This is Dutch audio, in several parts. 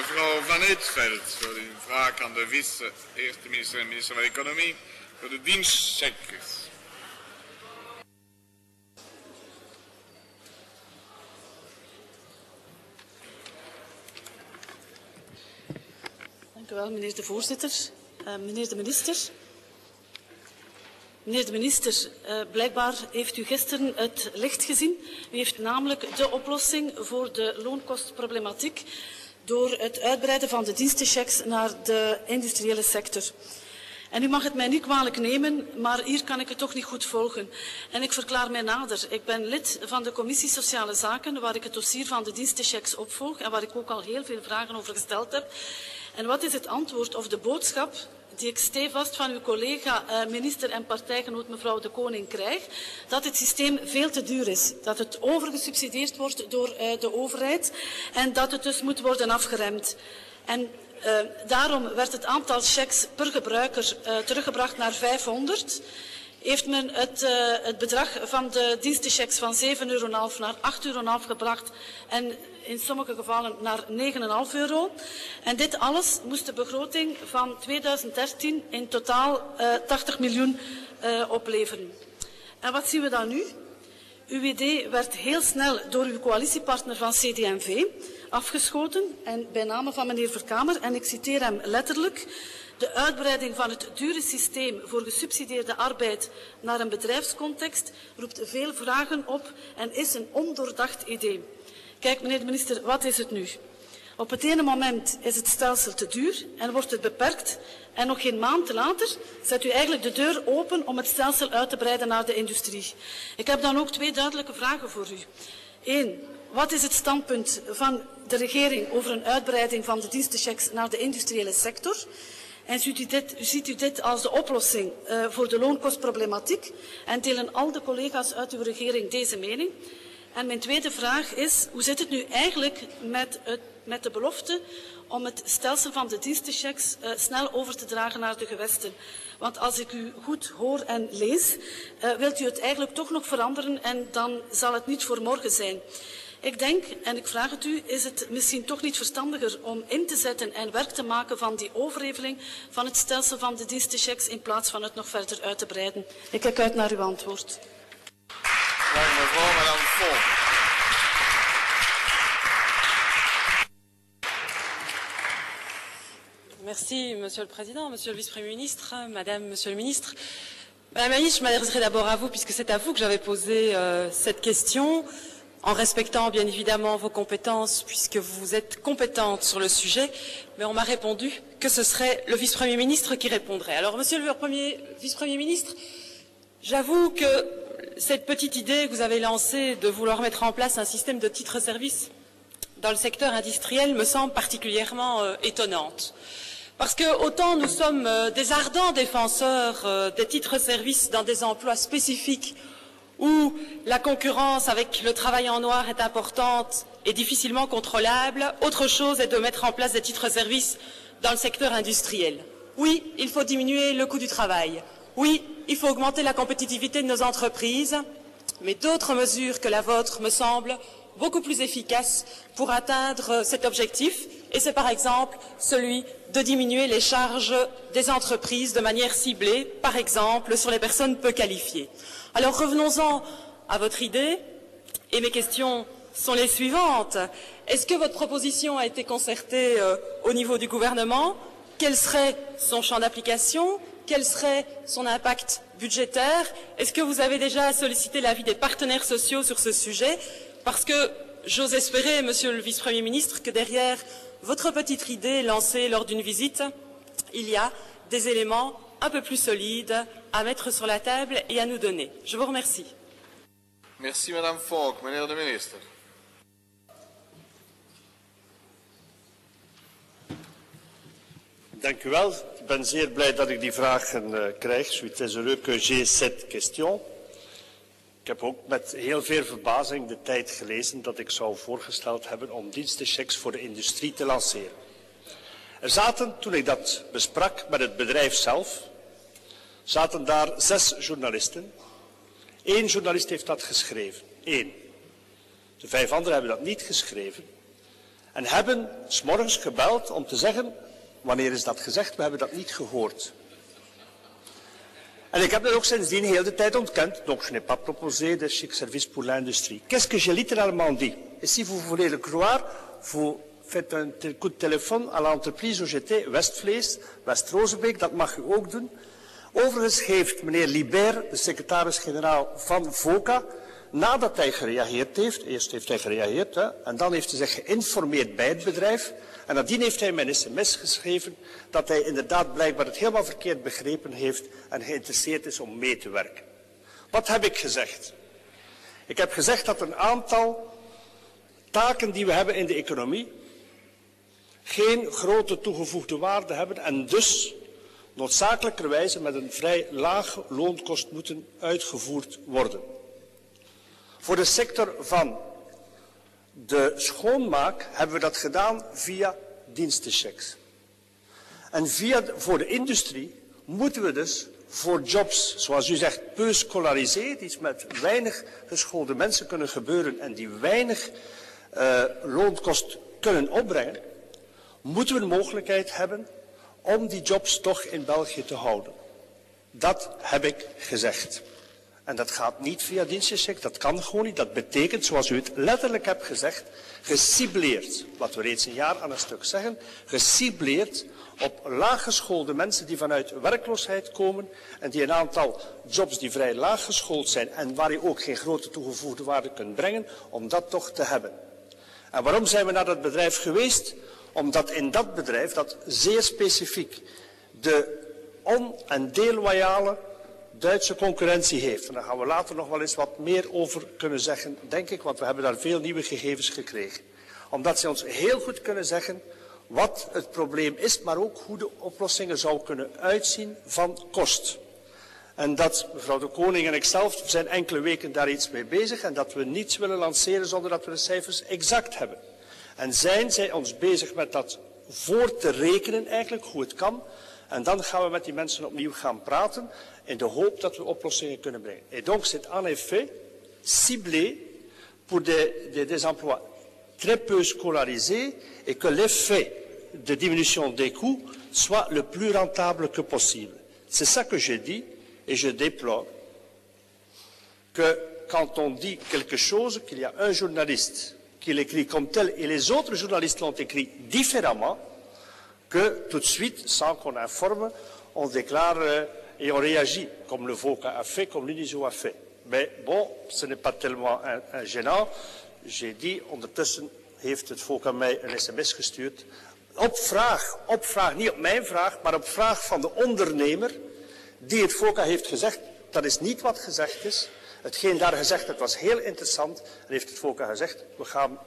Mevrouw Van Eetveld voor een vraag aan de vice-eerste minister en minister van Economie voor de dienstcheckers. Dank u wel, meneer de voorzitter. Meneer de minister. Meneer de minister, blijkbaar heeft u gisteren het licht gezien. U heeft namelijk de oplossing voor de loonkostproblematiek door het uitbreiden van de dienstenchecks naar de industriële sector. En u mag het mij niet kwalijk nemen, maar hier kan ik het toch niet goed volgen. En ik verklaar mij nader. Ik ben lid van de Commissie Sociale Zaken, waar ik het dossier van de dienstenchecks opvolg en waar ik ook al heel veel vragen over gesteld heb. En wat is het antwoord of de boodschap die ik stevast van uw collega, minister en partijgenoot mevrouw De Koning krijg? Dat het systeem veel te duur is, dat het overgesubsidieerd wordt door de overheid en dat het dus moet worden afgeremd. En daarom werd het aantal checks per gebruiker teruggebracht naar 500. Heeft men het bedrag van de dienstenchecks van €7,5 naar €8,5 gebracht en in sommige gevallen naar €9,5. En dit alles moest de begroting van 2013 in totaal 80 miljoen opleveren. En wat zien we dan nu? Uw idee werd heel snel door uw coalitiepartner van CD&V afgeschoten en bij name van meneer Verkamer, en ik citeer hem letterlijk: de uitbreiding van het dure systeem voor gesubsidieerde arbeid naar een bedrijfscontext roept veel vragen op en is een ondoordacht idee. Kijk, meneer de minister, wat is het nu? Op het ene moment is het stelsel te duur en wordt het beperkt en nog geen maand later zet u eigenlijk de deur open om het stelsel uit te breiden naar de industrie. Ik heb dan ook twee duidelijke vragen voor u. 1. Wat is het standpunt van de regering over een uitbreiding van de dienstenchecks naar de industriële sector? En ziet u dit als de oplossing voor de loonkostproblematiek? En delen al de collega's uit uw regering deze mening? En mijn tweede vraag is, hoe zit het nu eigenlijk met de belofte om het stelsel van de dienstenchecks snel over te dragen naar de gewesten? Want als ik u goed hoor en lees, wilt u het eigenlijk toch nog veranderen en dan zal het niet voor morgen zijn. Ik denk, en ik vraag het u, is het misschien toch niet verstandiger om in te zetten en werk te maken van die overheveling van het stelsel van de dienstenchecks in plaats van het nog verder uit te breiden? Ik kijk uit naar uw antwoord. Dank mevrouw, madame Fon. Merci, Monsieur le Président, Monsieur le Vice-Premier ministre, Madame, Monsieur le Ministre. Madame la Ministre, je m'adresserai d'abord à vous puisque c'est à vous que j'avais posé cette question, en respectant bien évidemment vos compétences puisque vous êtes compétente sur le sujet, mais on m'a répondu que ce serait le Vice-Premier ministre qui répondrait. Alors, Monsieur le Vice-Premier ministre, j'avoue que cette petite idée que vous avez lancée de vouloir mettre en place un système de titres-services dans le secteur industriel me semble particulièrement étonnante. Parce que autant nous sommes des ardents défenseurs des titres-services dans des emplois spécifiques où la concurrence avec le travail en noir est importante et difficilement contrôlable, autre chose est de mettre en place des titres-services dans le secteur industriel. Oui, il faut diminuer le coût du travail. Oui, il faut augmenter la compétitivité de nos entreprises, mais d'autres mesures que la vôtre me semblent beaucoup plus efficaces pour atteindre cet objectif, et c'est par exemple celui de diminuer les charges des entreprises de manière ciblée, par exemple sur les personnes peu qualifiées. Alors revenons-en à votre idée, et mes questions sont les suivantes. Est-ce que votre proposition a été concertée au niveau du gouvernement? Quel serait son champ d'application? Quel serait son impact budgétaire? Est-ce que vous avez déjà sollicité l'avis des partenaires sociaux sur ce sujet? Parce que j'ose espérer, Monsieur le Vice-Premier ministre, que derrière votre petite idée lancée lors d'une visite, il y a des éléments un peu plus solides à mettre sur la table et à nous donner. Je vous remercie. Merci, Madame Falk. Meneer de minister. Dank u wel. Ik ben zeer blij dat ik die vragen krijg. Je suis très heureux que j'ai cette question. Ik heb ook met heel veel verbazing de tijd gelezen dat ik zou voorgesteld hebben om dienstenchecks voor de industrie te lanceren. Er zaten, toen ik dat besprak met het bedrijf zelf, zaten daar 6 journalisten. 1 journalist heeft dat geschreven. 1. De 5 anderen hebben dat niet geschreven. En hebben 's morgens gebeld om te zeggen, wanneer is dat gezegd? We hebben dat niet gehoord. En ik heb dat ook sindsdien heel de tijd ontkend. Donc je n'ai pas proposé de chic service pour l'industrie. Qu'est-ce que j'ai littéralement dit? Et si vous voulez le croire, vous faites un coup de téléphone à l'entreprise où j'étais, Westvlees, West-Rozenbeek, dat mag u ook doen. Overigens heeft meneer Libert, de secretaris-generaal van VOCA, nadat hij gereageerd heeft, eerst heeft hij gereageerd, en dan heeft hij zich geïnformeerd bij het bedrijf, en nadien heeft hij mij een sms geschreven dat hij inderdaad blijkbaar het helemaal verkeerd begrepen heeft en geïnteresseerd is om mee te werken. Wat heb ik gezegd? Ik heb gezegd dat een aantal taken die we hebben in de economie geen grote toegevoegde waarde hebben en dus noodzakelijkerwijze met een vrij lage loonkost moeten uitgevoerd worden. Voor de sector van de schoonmaak hebben we dat gedaan via dienstenchecks. En voor de industrie moeten we dus voor jobs, zoals u zegt, peu scolarisés, die met weinig geschoolde mensen kunnen gebeuren en die weinig loonkost kunnen opbrengen, moeten we de mogelijkheid hebben om die jobs toch in België te houden. Dat heb ik gezegd. En dat gaat niet via dienstencheck, dat kan gewoon niet. Dat betekent, zoals u het letterlijk hebt gezegd, gecibleerd, wat we reeds een jaar aan een stuk zeggen, gecibleerd op laaggeschoolde mensen die vanuit werkloosheid komen en die een aantal jobs die vrij laag geschoold zijn en waar je ook geen grote toegevoegde waarde kunt brengen, om dat toch te hebben. En waarom zijn we naar dat bedrijf geweest? Omdat in dat bedrijf, dat zeer specifiek de en déloyale Duitse concurrentie heeft. En daar gaan we later nog wel eens wat meer over kunnen zeggen, denk ik, want we hebben daar veel nieuwe gegevens gekregen. Omdat ze ons heel goed kunnen zeggen wat het probleem is, maar ook hoe de oplossingen zou kunnen uitzien van kost. En dat mevrouw de Koning en ikzelf zijn enkele weken daar iets mee bezig en dat we niets willen lanceren zonder dat we de cijfers exact hebben. En zijn zij ons bezig met dat voor te rekenen eigenlijk, hoe het kan. En dan gaan we met die mensen opnieuw gaan praten in de hoop dat we oplossingen kunnen brengen. Et donc c'est en effet ciblé pour des emplois très peu scolarisés et que l'effet de diminution des coûts soit le plus rentable que possible. C'est ça que je dis et je déplore que quand on dit quelque chose, qu'il y a un journaliste qui l'écrit comme tel et les autres journalistes l'ont écrit différemment, que tout de suite, sans qu'on informe, on déclare et on réagit, comme le VOCA a fait, comme l'UNISO a fait. Mais bon, ce n'est pas tellement gênant. J'ai dit, ondertussen heeft het VOCA mij een sms gestuurd. Op vraag, niet op mijn vraag, maar op vraag van de ondernemer die het VOCA heeft gezegd. Dat is niet wat gezegd is. Hetgeen daar gezegd, het was heel interessant. En heeft het VOCA gezegd, we gaan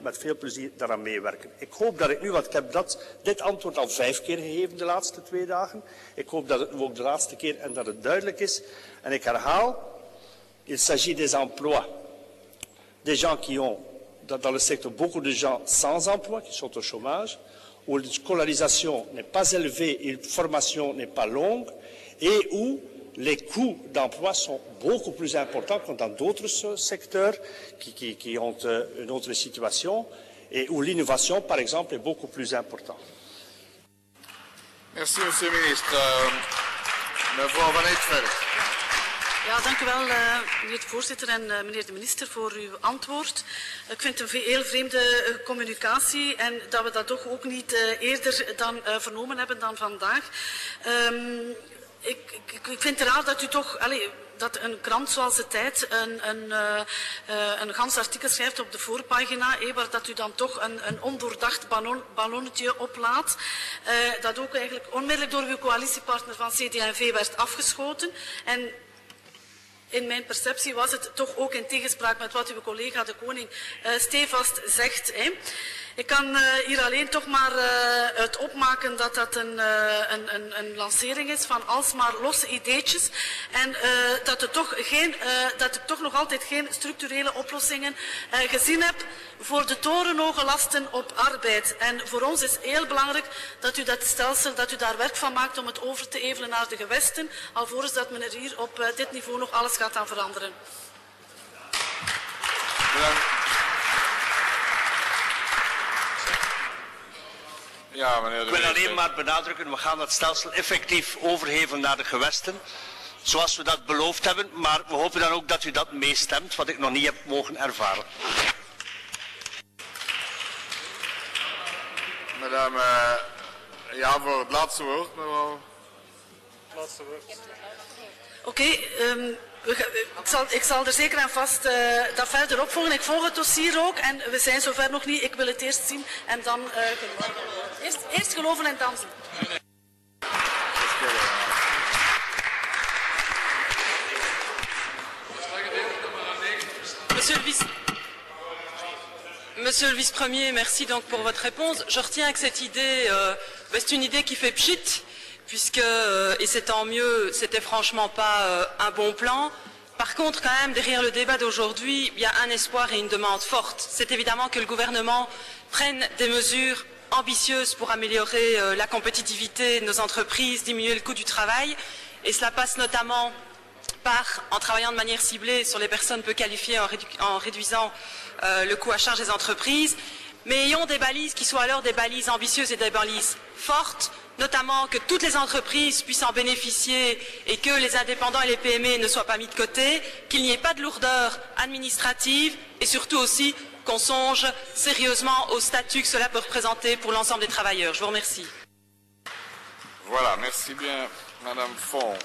met veel plezier daaraan meewerken. Ik hoop dat ik nu, want ik heb dit antwoord al 5 keer gegeven de laatste 2 dagen. Ik hoop dat het ook de laatste keer en dat het duidelijk is. En ik herhaal, il s'agit des emplois. Des gens qui ont, dans le secteur, beaucoup de gens sans emploi, qui sont au chômage, où la scolarisation n'est pas élevée et la formation n'est pas longue, et où les coûts d'emploi sont beaucoup plus importants que dans d'autres secteurs qui ont une autre situation et où l'innovation, par exemple, est beaucoup plus importante. Merci, monsieur le ministre. Mevrouw Van Eetveld. Ja, dank u wel, meneer de voorzitter en meneer de minister, voor uw antwoord. Ik vind het een heel vreemde communicatie en dat we dat toch ook niet eerder dan vernomen hebben dan vandaag. Ik vind het raar dat u toch, dat een krant zoals De Tijd een gans artikel schrijft op de voorpagina, waar dat u dan toch een ondoordacht ballonnetje oplaat, dat ook eigenlijk onmiddellijk door uw coalitiepartner van CD&V werd afgeschoten. En in mijn perceptie was het toch ook in tegenspraak met wat uw collega de Koning stevast zegt. Ik kan hier alleen toch maar uit opmaken dat dat een lancering is van alsmaar losse ideetjes en dat ik toch nog altijd geen structurele oplossingen gezien heb voor de torenhoge lasten op arbeid. En voor ons is heel belangrijk dat u dat stelsel, dat u daar werk van maakt om het over te evenen naar de gewesten, alvorens dat men er hier op dit niveau nog alles gaat aan veranderen. Bedankt. Ja, meneer de Ik wil alleen minister. maar benadrukken, we gaan het stelsel effectief overgeven naar de gewesten, zoals we dat beloofd hebben, maar we hopen dan ook dat u dat meestemt, wat ik nog niet heb mogen ervaren. Madame, ja, voor het laatste woord, mevrouw. Laatste woord. Oké, ik zal er zeker aan vast dat verder opvolgen. Ik volg het dossier ook en we zijn zover nog niet. Ik wil het eerst zien en dan eerst geloven en dansen. Monsieur le vice-premier, merci donc pour votre réponse. Je retiens que cette idée, c'est une idée qui fait pchit, puisque, et c'est tant mieux, c'était franchement pas un bon plan. Par contre, quand même, derrière le débat d'aujourd'hui, il y a un espoir et une demande forte. C'est évidemment que le gouvernement prenne des mesures ambitieuses pour améliorer la compétitivité de nos entreprises, diminuer le coût du travail, et cela passe notamment en travaillant de manière ciblée sur les personnes peu qualifiées, en réduisant le coût à charge des entreprises, mais ayons des balises qui soient alors des balises ambitieuses et des balises fortes, notamment que toutes les entreprises puissent en bénéficier et que les indépendants et les PME ne soient pas mis de côté, qu'il n'y ait pas de lourdeur administrative et surtout aussi qu'on songe sérieusement au statut que cela peut représenter pour l'ensemble des travailleurs. Je vous remercie. Voilà, merci bien, Madame Font.